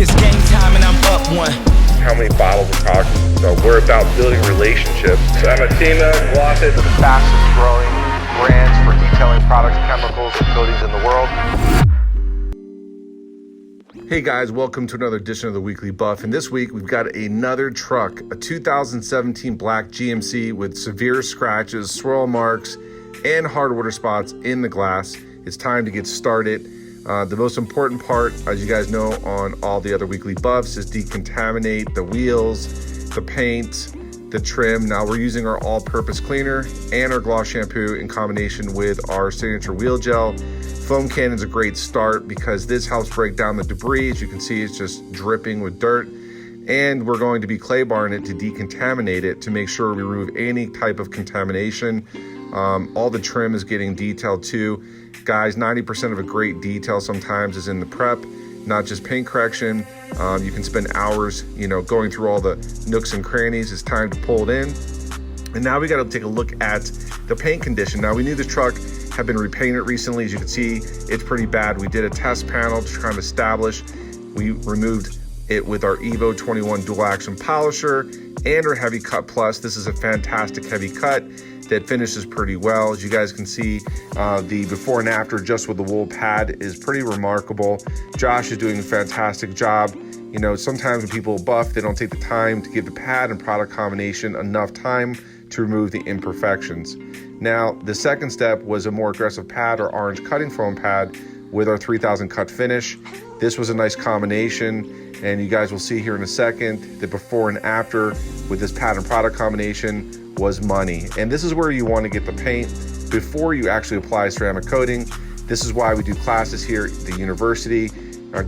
It's game time and I'm up one. How many bottles of product? So we're about building relationships. So I'm a team of Graphene, the fastest growing brands for detailing products, chemicals, and coatings in the world. Hey guys, welcome to another edition of the Weekly Buff. And this week we've got another truck, a 2017 black GMC with severe scratches, swirl marks, and hard water spots in the glass. It's time to get started. The most important part, as you guys know on all the other Weekly Buffs, is decontaminate the wheels, the paint, the trim. Now we're using our all-purpose cleaner and our gloss shampoo in combination with our signature wheel gel. Foam cannon's a great start because this helps break down the debris. As you can see, it's just dripping with dirt. And we're going to be clay barring it to decontaminate it to make sure we remove any type of contamination. All the trim is getting detailed too. Guys, 90% of a great detail sometimes is in the prep, not just paint correction. You can spend hours, going through all the nooks and crannies. It's time to pull it in. And now we got to take a look at the paint condition. Now we knew the truck had been repainted recently. As you can see, it's pretty bad. We did a test panel to try and establish. We removed it with our Evo 21 dual action polisher and our Heavy Cut Plus. This is a fantastic heavy cut that finishes pretty well. As you guys can see, the before and after just with the wool pad is pretty remarkable. Josh is doing a fantastic job. Sometimes when people buff, they don't take the time to give the pad and product combination enough time to remove the imperfections. Now, the second step was a more aggressive pad or orange cutting foam pad with our 3000 cut finish. This was a nice combination, and you guys will see here in a second the before and after with this pad and product combination was money. And this is where you want to get the paint before you actually apply ceramic coating. This is why we do classes here at the university.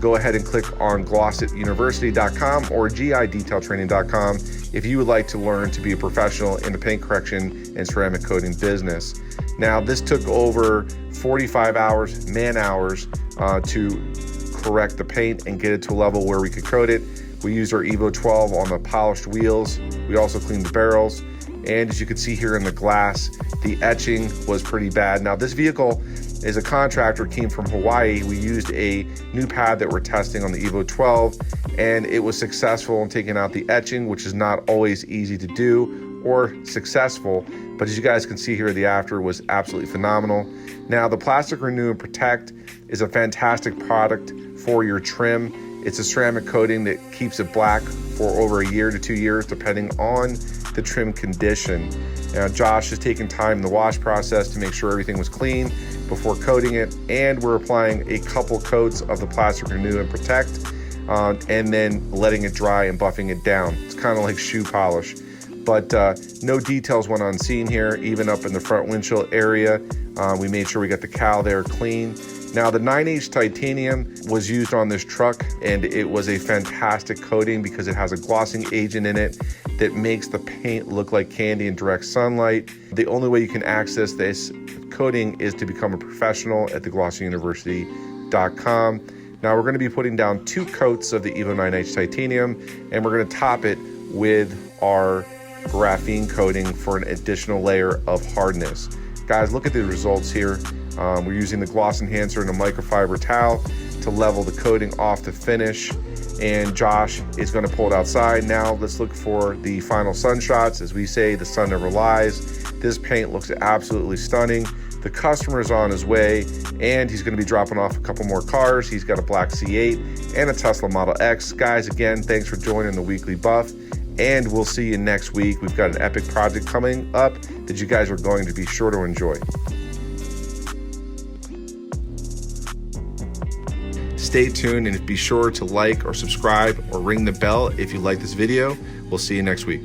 Go ahead and click on glossituniversity.com or gidetailtraining.com if you would like to learn to be a professional in the paint correction and ceramic coating business. Now, this took over 45 hours, man hours, to correct the paint and get it to a level where we could coat it. We used our Evo 12 on the polished wheels. We also cleaned the barrels. And as you can see here in the glass, the etching was pretty bad. Now, this vehicle is a contractor, came from Hawaii. We used a new pad that we're testing on the Evo 12, and it was successful in taking out the etching, which is not always easy to do or successful. But as you guys can see here, the after was absolutely phenomenal. Now, the Plastic Renew and Protect is a fantastic product for your trim. It's a ceramic coating that keeps it black for over a year to 2 years, depending on the trim condition. Now, Josh has taken time in the wash process to make sure everything was clean before coating it, and we're applying a couple coats of the Plastic Renew and Protect, and then letting it dry and buffing it down. It's kind of like shoe polish, but no details went unseen here. Even up in the front windshield area, we made sure we got the cowl there clean. Now, the 9H titanium was used on this truck, and it was a fantastic coating because it has a glossing agent in it that makes the paint look like candy in direct sunlight. The only way you can access this coating is to become a professional at theglossituniversity.com. Now, we're going to be putting down 2 coats of the Evo 9H titanium, and we're going to top it with our graphene coating for an additional layer of hardness. Guys, look at the results here. We're using the gloss enhancer and a microfiber towel to level the coating off the finish, and Josh is going to pull it outside. Now let's look for the final sun shots. As we say, the sun never lies. This paint looks absolutely stunning. The customer is on his way, and he's going to be dropping off a couple more cars. He's got a black C8 and a Tesla Model X. Guys, again, thanks for joining the Weekly Buff, and we'll see you next week. We've got an epic project coming up that you guys are going to be sure to enjoy. Stay tuned and be sure to like or subscribe or ring the bell if you like this video. We'll see you next week.